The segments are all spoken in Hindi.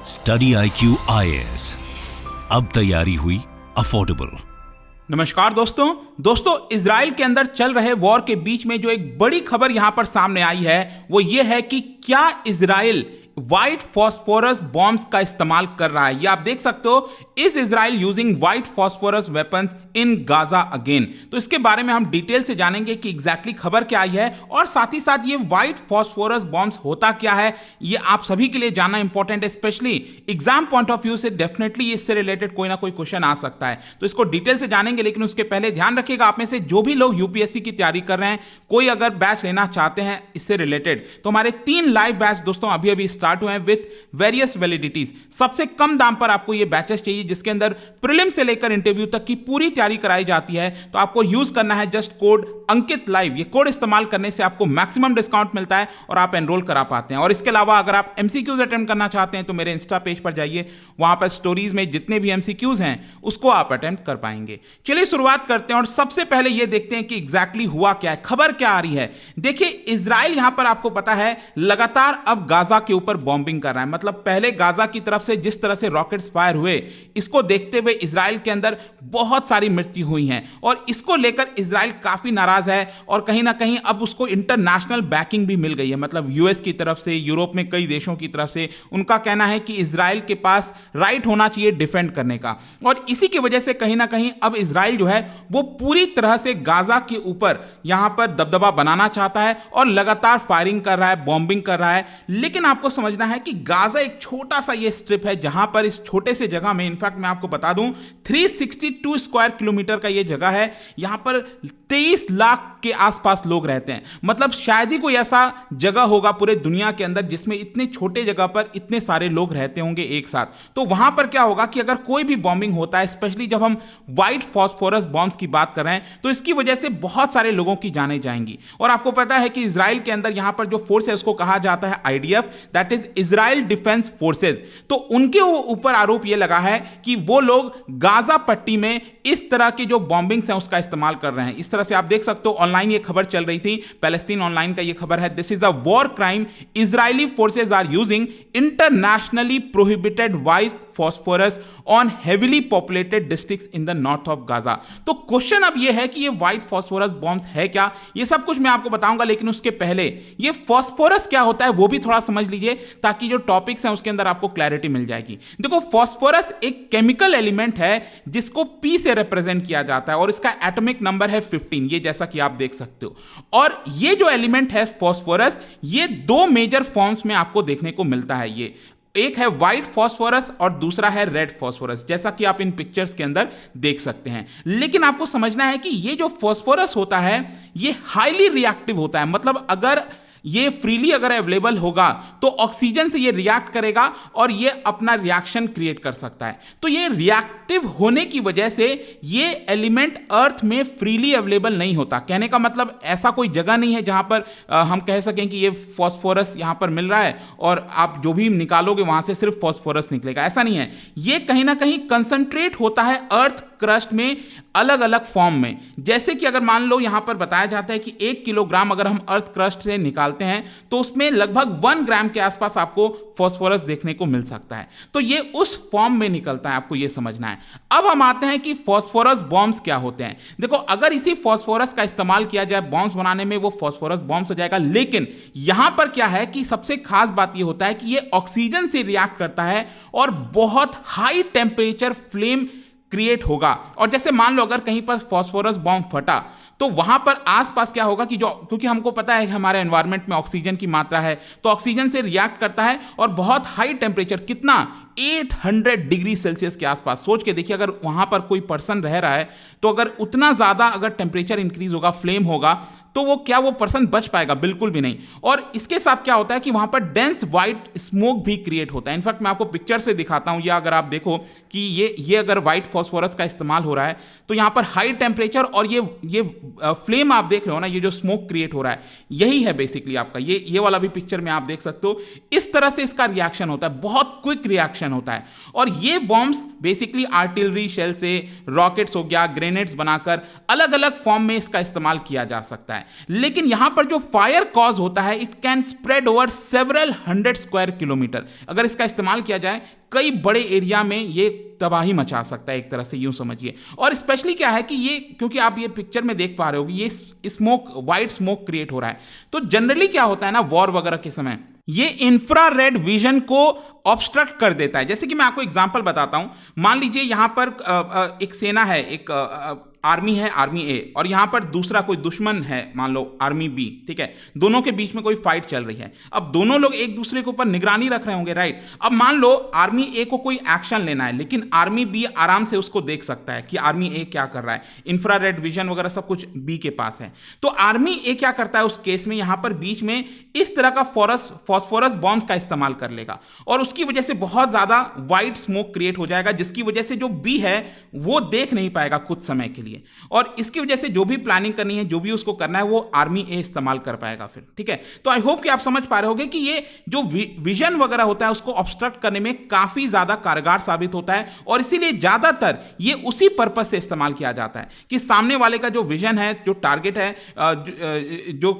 स्टडी IQ IAS, अब तैयारी हुई अफोर्डेबल। नमस्कार दोस्तों, इजराइल के अंदर चल रहे वॉर के बीच में जो एक बड़ी खबर यहां पर सामने आई है वो ये है कि क्या इजराइल व्हाइट फॉस्फोरस बॉम्ब्स का इस्तेमाल कर रहा है। ये आप देख सकते हो, is Israel using white phosphorus weapons in Gaza again. तो इसके बारे में हम डिटेल से जानेंगे कि एग्जैक्टली खबर क्या आई है और साथ ही साथ ये व्हाइट फॉस्फोरस बॉम्ब्स होता क्या है, ये आप सभी के लिए जानना इंपॉर्टेंट है। Specially exam point of view से डेफिनेटली इससे रिलेटेड कोई ना कोई क्वेश्चन आ सकता है, तो इसको डिटेल से जानेंगे। लेकिन उसके पहले ध्यान रखिएगा, आप में से जो भी लोग यूपीएससी की तैयारी कर रहे हैं, कोई अगर बैच लेना चाहते हैं इससे रिलेटेड, तो हमारे 3 लाइव बैच दोस्तों अभी अभी स्टार्ट हुए हैं विथ वेरियस वैलिडिटीज। सबसे कम दाम पर आपको ये बैचेस चाहिए जिसके अंदर प्रीलिम से लेकर इंटरव्यू तक की पूरी तैयारी कराई जाती है। तो आपको यूज करना है जस्ट कोड अंकित लाइव। ये कोड इस्तेमाल करने से आपको मैक्सिमम डिस्काउंट मिलता है और आप एनरोल करा पाते हैं। और इसके अलावा अगर आप एमसीक्यूज अटेम्प्ट करना चाहते हैं तो मेरे इंस्टा पेज पर जाइए, वहां पर स्टोरीज में जितने भी एमसीक्यूज हैं उसको आप अटेम्प्ट कर पाएंगे। चलिए शुरुआत करते हैं और सबसे पहले ये देखते हैं कि एग्जैक्टली हुआ क्या है, खबर क्या आ रही है। देखिए, इजराइल यहां पर आपको पता है लगातार अब गाजा के ऊपर बॉम्बिंग कर रहा है। मतलब पहले गाजा की तरफ से जिस तरह से रॉकेट्स फायर हुए, इसको देखते हुए इजराइल के अंदर बहुत सारी मृत्यु हुई हैं और इसको लेकर इजराइल काफी नाराज है और कहीं ना कहीं अब उसको इंटरनेशनल बैकिंग भी मिल गई है। मतलब यूएस की तरफ से, यूरोप में कई देशों की तरफ से उनका कहना है कि इजराइल के पास राइट होना चाहिए डिफेंड करने का। और इसी की वजह से कहीं ना कहीं अब इजराइल जो है वो पूरी तरह से गाजा के ऊपर यहां पर दबदबा बनाना चाहता है और लगातार फायरिंग कर रहा है, बॉम्बिंग कर रहा है। लेकिन आपको समझना है कि गाजा एक छोटा सा ये स्ट्रिप है जहां पर इस छोटे से जगह में, इनफैक्ट मैं आपको बता दूं 362 स्क्वायर किलोमीटर का ये जगह है। यहां पर 23 लाख के आसपास लोग रहते हैं। मतलब शायद ही कोई ऐसा जगह होगा पूरे दुनिया के अंदर जिसमें इतने छोटे जगह पर इतने सारे लोग रहते होंगे एक साथ। तो वहां पर क्या होगा कि अगर कोई भी बॉम्बिंग होता है, स्पेशली जब हम व्हाइट फॉस्फोरस बॉम्ब्स की बात कर रहे हैं, तो इसकी वजह से बहुत सारे लोगों की जानें जाएंगी। और आपको पता है कि इजराइल के अंदर यहां पर जो फोर्स है उसको कहा जाता है IDF, that is Israel defence forces. तो उनके ऊपर आरोप यह लगा है कि वो लोग गाजा पट्टी में इस तरह की जो बॉम्बिंग्स हैं उसका इस्तेमाल कर रहे हैं। इस तरह से आप देख सकते हो, ऑनलाइन ये खबर चल रही थी, पैलेस्टीन ऑनलाइन का ये खबर है, this is a war crime, Israeli forces are using internationally prohibited white phosphorus on heavily populated districts in the north of Gaza. तो क्वेश्चन अब यह है कि ये व्हाइट फॉस्फोरस बॉम्ब्स है क्या, ये सब कुछ मैं आपको बताऊंगा। लेकिन उसके पहले ये फॉस्फोरस क्या होता है वो भी थोड़ा समझ लीजिए, ताकि जो टॉपिक्स हैं उसके अंदर आपको क्लैरिटी मिल जाएगी। देखो, फॉस्फोरस एक केमिकल एलिमेंट है जिसको P से रिप्रेजेंट किया जाता है और इसका एटॉमिक नंबर है 15, ये जैसा कि आप देख सकते हो। और ये जो एलिमेंट है फॉस्फोरस, ये 2 मेजर फॉर्म्स में आपको देखने को मिलता है। ये एक है व्हाइट फॉस्फोरस और दूसरा है रेड फॉस्फोरस, जैसा कि आप इन पिक्चर्स के अंदर देख सकते हैं। लेकिन आपको समझना है कि ये जो फॉस्फोरस होता है ये हाईली रिएक्टिव होता है। मतलब अगर ये फ्रीली अगर अवेलेबल होगा तो ऑक्सीजन से ये रिएक्ट करेगा और ये अपना रिएक्शन क्रिएट कर सकता है। तो ये रिएक्टिव होने की वजह से ये एलिमेंट अर्थ में फ्रीली अवेलेबल नहीं होता। कहने का मतलब ऐसा कोई जगह नहीं है जहां पर हम कह सकें कि ये फॉस्फोरस यहां पर मिल रहा है और आप जो भी निकालोगे वहां से सिर्फ फॉस्फोरस निकलेगा, ऐसा नहीं है। ये कहीं ना कहीं कंसंट्रेट होता है अर्थ क्रस्ट में अलग अलग फॉर्म में। जैसे कि अगर मान लो यहां पर बताया जाता है कि 1 किलोग्राम अगर हम अर्थ क्रस्ट से निकालते हैं तो उसमें लगभग 1 ग्राम के आसपास आपको फॉस्फोरस देखने को मिल सकता है। तो ये उस फॉर्म में निकलता है, आपको ये समझना है। अब हम आते हैं कि फॉस्फोरस बॉम्ब्स क्या होते हैं। देखो, अगर इसी फॉस्फोरस का इस्तेमाल किया जाए बॉम्ब्स बनाने में, वो फॉस्फोरस बॉम्ब्स हो जाएगा। लेकिन यहां पर क्या है कि सबसे खास बात ये होता है कि ये ऑक्सीजन से रिएक्ट करता है और बहुत हाई टेम्परेचर फ्लेम क्रिएट होगा। और जैसे मान लो अगर कहीं पर फॉस्फोरस बॉम्ब फटा तो वहां पर आसपास क्या होगा कि जो, क्योंकि हमको पता है कि हमारे एनवायरनमेंट में ऑक्सीजन की मात्रा है, तो ऑक्सीजन से रिएक्ट करता है और बहुत हाई टेम्परेचर, कितना 800 डिग्री सेल्सियस के आसपास। सोच के देखिए, अगर वहां पर कोई पर्सन रह रहा है तो अगर उतना ज्यादा अगर टेम्परेचर इंक्रीज होगा, फ्लेम होगा, तो वो पर्सन बच पाएगा? बिल्कुल भी नहीं। और इसके साथ क्या होता है कि वहां पर डेंस व्हाइट स्मोक भी क्रिएट होता है। इनफैक्ट मैं आपको पिक्चर से दिखाता हूं, या अगर आप देखो कि ये अगर व्हाइट फॉस्फोरस का इस्तेमाल हो रहा है तो यहां पर हाई टेम्परेचर और ये फ्लेम आप देख रहे हो ना, ये जो स्मोक क्रिएट हो रहा है, यही है बेसिकली आपका ये वाला भी पिक्चर में आप देख सकते हो। इस तरह से इसका रिएक्शन होता है, बहुत क्विक रिएक्शन प्रोटेक्शन होता है। और ये बॉम्ब्स बेसिकली आर्टिलरी शेल से, रॉकेट्स हो गया, ग्रेनेड्स बनाकर अलग अलग फॉर्म में इसका इस्तेमाल किया जा सकता है। लेकिन यहां पर जो फायर कॉज होता है, it can spread over several 100 square kilometre. अगर इसका इस्तेमाल किया जाए कई बड़े एरिया में ये तबाही मचा सकता है, एक तरह से यूं समझिए। और स्पेशली क्या है कि ये, क्योंकि आप ये पिक्चर में देख पा रहे हो कि ये स्मोक, वाइट स्मोक क्रिएट हो रहा है, तो जनरली क्या होता है ना, वॉर वगैरह के समय ये इंफ्रारेड विजन को ऑब्स्ट्रक्ट कर देता है। जैसे कि मैं आपको एग्जांपल बताता हूं, मान लीजिए यहां पर एक सेना है, एक आर्मी है, आर्मी ए, और यहां पर दूसरा कोई दुश्मन है, मान लो आर्मी बी, ठीक है। दोनों के बीच में कोई फाइट चल रही है। अब दोनों लोग एक दूसरे के ऊपर निगरानी रख रहे होंगे, राइट। अब मान लो आर्मी ए को कोई एक्शन लेना है, लेकिन आर्मी बी आराम से उसको देख सकता है कि आर्मी ए क्या कर रहा है, इंफ्रारेड विजन वगैरह सब कुछ बी के पास है। तो आर्मी ए क्या करता है उस केस में, यहां पर बीच में इस तरह का फॉस्फोरस बॉम्ब्स का इस्तेमाल कर लेगा, और उसकी वजह से बहुत ज्यादा वाइट स्मोक क्रिएट हो जाएगा, जिसकी वजह से जो बी है वो देख नहीं पाएगा कुछ समय के लिए। और इसकी वजह से जो भी प्लानिंग करनी है, जो भी उसको करना है, वो आर्मी ए इस्तेमाल कर पाएगा फिर, ठीक है। तो आई होप कि आप समझ पा रहे होंगे कि ये जो विजन वगैरह होता है उसको ऑब्स्ट्रक्ट करने में काफी ज्यादा कारगर साबित होता है, और इसीलिए ज्यादातर ये उसी पर्पस से इस्तेमाल किया जाता है कि सामने वाले का जो विजन है, जो टारगेट है, जो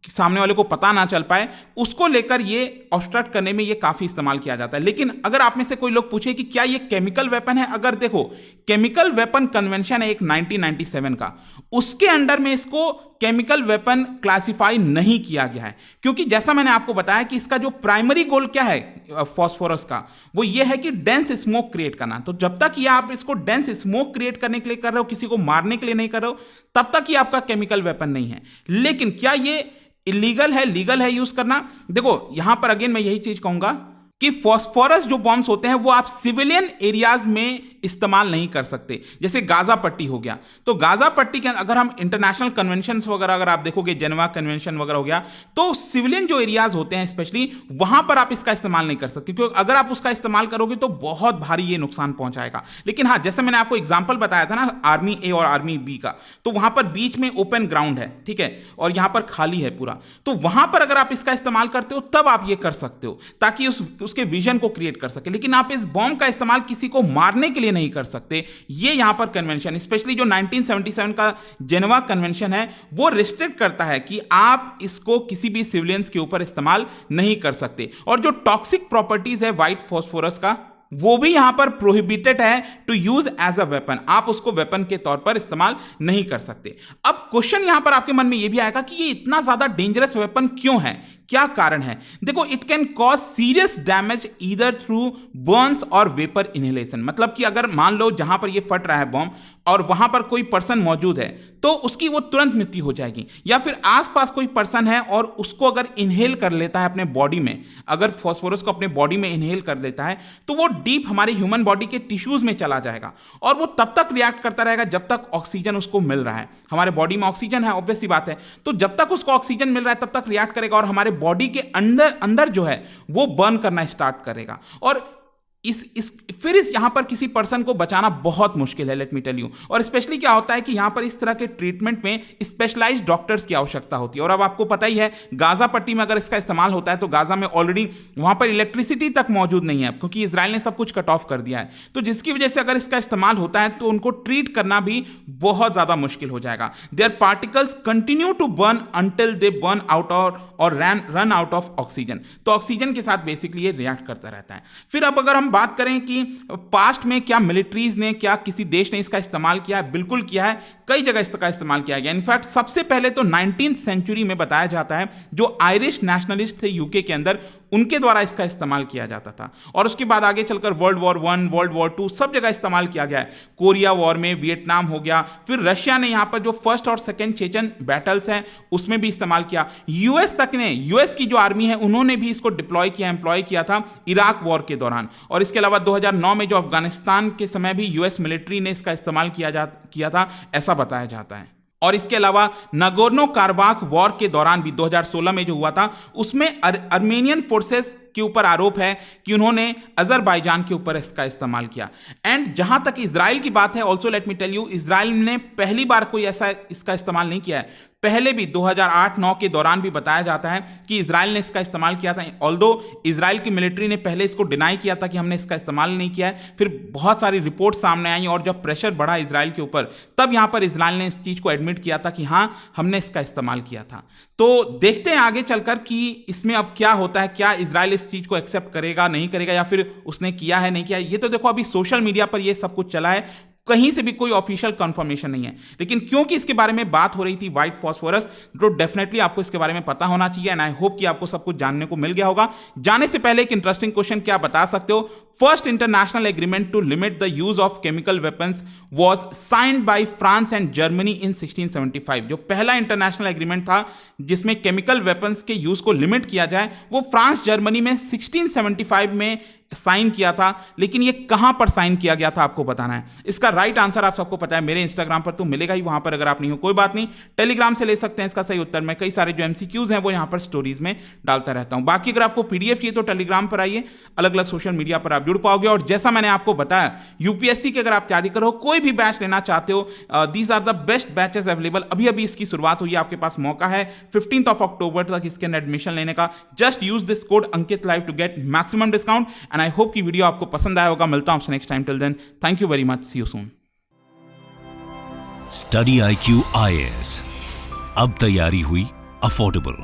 सामने वाले को पता ना चल पाए, उसको लेकर ये ऑब्स्ट्रक्ट करने में ये काफी इस्तेमाल किया जाता है। लेकिन अगर आप में से कोई लोग पूछे कि क्या ये केमिकल वेपन है, अगर देखो केमिकल वेपन कन्वेंशन है एक 1997 का, उसके अंडर में इसको केमिकल वेपन क्लासिफाई नहीं किया गया है, क्योंकि जैसा मैंने आपको बताया कि इसका जो प्राइमरी गोल क्या है फास्फोरस का, वो ये है कि डेंस स्मोक क्रिएट करना। तो जब तक ये आप इसको डेंस स्मोक क्रिएट करने के लिए कर रहे हो, किसी को मारने के लिए नहीं कर रहे हो, तब तक ये आपका केमिकल वेपन नहीं है। लेकिन क्या ये इलीगल है, लीगल है यूज करना? देखो यहां पर अगेन मैं यही चीज कहूंगा कि फॉस्फोरस जो बॉम्ब्स होते हैं वो आप सिविलियन एरियाज में इस्तेमाल नहीं कर सकते। जैसे गाजा पट्टी हो गया, तो गाजा पट्टी के अगर हम इंटरनेशनल कन्वेंशंस वगैरह अगर आप देखोगे, जेनेवा कन्वेंशन वगैरह हो गया, तो सिविलियन जो एरियाज होते हैं स्पेशली वहां पर आप इसका इस्तेमाल नहीं कर सकते, क्योंकि अगर आप उसका इस्तेमाल करोगे तो बहुत भारी ये नुकसान पहुंचाएगा। लेकिन हाँ, जैसे मैंने आपको एग्जाम्पल बताया था ना आर्मी ए और आर्मी बी का, तो वहां पर बीच में ओपन ग्राउंड है, ठीक है, और यहां पर खाली है पूरा, तो वहां पर अगर आप इसका इस्तेमाल करते हो तब आप ये कर सकते हो, ताकि उसके विजन को क्रिएट कर सके। लेकिन आप इस बॉम्ब का इस्तेमाल किसी को मारने के लिए नहीं कर सकते। ये यहां पर कन्वेंशन, स्पेशली जो 1977 का जेनेवा कन्वेंशन है, वो रिस्ट्रिक्ट करता है कि आप इसको किसी भी सिविलियंस के ऊपर इस्तेमाल नहीं कर सकते। और जो टॉक्सिक प्रॉपर्टीज है व्हाइट फास्फोरस का, वो भी यहां पर प्रोहिबिटेड है to use as a weapon. आप उसको वेपन के तौर पर इस्तेमाल नहीं कर सकते। अब क्वेश्चन यहां पर आपके मन में यह भी आएगा कि ये इतना ज्यादा डेंजरस वेपन क्यों है, क्या कारण है? देखो, it can cause serious damage either through Burns और वेपर इनहेलेशन। मतलब कि अगर मान लो जहां पर ये फट रहा है बॉम्ब और वहां पर कोई पर्सन मौजूद है, तो उसकी वो तुरंत मृत्यु हो जाएगी। या फिर आसपास कोई पर्सन है और उसको अगर इनहेल कर लेता है अपने बॉडी में, अगर फास्फोरस को अपने बॉडी में इनहेल कर लेता है, तो वो डीप हमारे ह्यूमन बॉडी के टिश्यूज में चला जाएगा और वो तब तक रिएक्ट करता रहेगा जब तक ऑक्सीजन उसको मिल रहा है। हमारे बॉडी में ऑक्सीजन है, ऑब्वियस सी बात है, तो जब तक उसको ऑक्सीजन मिल रहा है तब तक रिएक्ट करेगा और हमारे बॉडी के अंदर जो है वो बर्न करना स्टार्ट करेगा। और फिर यहां पर किसी पर्सन को बचाना बहुत मुश्किल है, लेट मी टेल यू। और स्पेशली क्या होता है कि यहां पर इस तरह के ट्रीटमेंट में स्पेशलाइज्ड डॉक्टर्स की आवश्यकता होती है। और अब आपको पता ही है, गाजा पट्टी में अगर इसका इस्तेमाल होता है तो गाजा में ऑलरेडी वहां पर इलेक्ट्रिसिटी तक मौजूद नहीं है, क्योंकि इजराइल ने सब कुछ कट ऑफ कर दिया है। तो जिसकी वजह से अगर इसका इस्तेमाल होता है तो उनको ट्रीट करना भी बहुत ज्यादा मुश्किल हो जाएगा। Their particles continue to burn until they burn out और रन आउट ऑफ ऑक्सीजन। तो ऑक्सीजन के साथ बेसिकली ये रिएक्ट करता रहता है। फिर अब अगर हम बात करें कि पास्ट में क्या मिलिट्रीज ने, क्या किसी देश ने इसका इस्तेमाल किया है, बिल्कुल किया है, कई जगह इसका इस्तेमाल किया गया। इनफैक्ट सबसे पहले तो 19वीं सेंचुरी में बताया जाता है जो आयरिश नेशनलिस्ट थे यूके के अंदर, उनके द्वारा इसका इस्तेमाल किया जाता था। और उसके बाद आगे चलकर वर्ल्ड वॉर 1, वर्ल्ड वॉर 2 सब जगह इस्तेमाल किया गया है। कोरिया वॉर में, वियतनाम हो गया, फिर रशिया ने यहां पर जो फर्स्ट और सेकंड चेचन बैटल्स हैं उसमें भी इस्तेमाल किया। यूएस तक ने, यूएस की जो आर्मी है उन्होंने भी इसको डिप्लॉय किया, एम्प्लॉय किया था इराक वॉर के दौरान। और इसके अलावा 2009 में जो अफगानिस्तान के समय भी यूएस मिलिट्री ने इसका इस्तेमाल किया था, ऐसा बताया जाता है। और इसके अलावा नगोर्नो कारबाख वॉर के दौरान भी 2016 में जो हुआ था, उसमें अर्मेनियन फोर्सेस के ऊपर आरोप है कि उन्होंने अजरबैजान के ऊपर इसका इस्तेमाल किया। एंड जहां तक इजराइल की बात है, also let me tell you, Israel ने पहली बार कोई ऐसा इसका इस्तेमाल नहीं किया है। पहले भी 2008-9 के दौरान भी बताया जाता है कि इजराइल ने इसका इस्तेमाल किया था। ऑल्दो इजराइल की मिलिट्री ने पहले इसको डिनाई किया था कि हमने इसका इस्तेमाल नहीं किया है, फिर बहुत सारी रिपोर्ट सामने आई और जब प्रेशर बढ़ा इजराइल के ऊपर, तब यहां पर इजराइल ने इस चीज को एडमिट किया था कि हां, हमने इसका इस्तेमाल किया था। तो देखते हैं आगे चलकर कि इसमें अब क्या होता है, क्या इजराइल इस चीज को एक्सेप्ट करेगा, नहीं करेगा, या फिर उसने किया है, नहीं किया। ये तो देखो अभी सोशल मीडिया पर ये सब कुछ चला है, कहीं से भी कोई ऑफिशियल कंफर्मेशन नहीं है, लेकिन क्योंकि इसके बारे में बात हो रही थी व्हाइट फास्फोरस, तो डेफिनेटली आपको इसके बारे में पता होना चाहिए। एंड आई होप कि आपको सब कुछ जानने को मिल गया होगा। जाने से पहले एक इंटरेस्टिंग क्वेश्चन क्या बता सकते हो? First international agreement to limit the use of chemical weapons was signed by France and Germany in 1675। जो पहला इंटरनेशनल एग्रीमेंट था जिसमें केमिकल वेपन्स के यूज को लिमिट किया जाए, वो फ्रांस जर्मनी में 1675 में साइन किया था। लेकिन ये कहां पर साइन किया गया था, आपको बताना है। इसका राइट आंसर आप सबको पता है, मेरे इंस्टाग्राम पर तो मिलेगा ही, वहां पर अगर आप नहीं हो कोई बात नहीं, टेलीग्राम से ले सकते हैं इसका सही उत्तर। मैं कई सारे जो एमसीक्यूज हैं वो यहां पर स्टोरीज में डालता रहता हूं। बाकी अगर आपको पीडीएफ चाहिए तो टेलीग्राम पर आइए, अलग अलग सोशल मीडिया पर आप जुड़ पाओगे। और जैसा मैंने आपको बताया, यूपीएससी की अगर आप तैयारी करो, कोई भी बैच लेना चाहते हो, these are the best batches available. अभी अभी इसकी शुरुआत हुई है, आपके पास मौका है 15 अक्टूबर तक इसके अंदर एडमिशन लेने का। Just use this code Ankit live to get maximum discount. And I hope की वीडियो आपको पसंद आया होगा। मिलता हूं आपसे next time. Till then, thank you very much, see you soon. Study IQ IAS, अब तैयारी हुई अफोर्डेबल।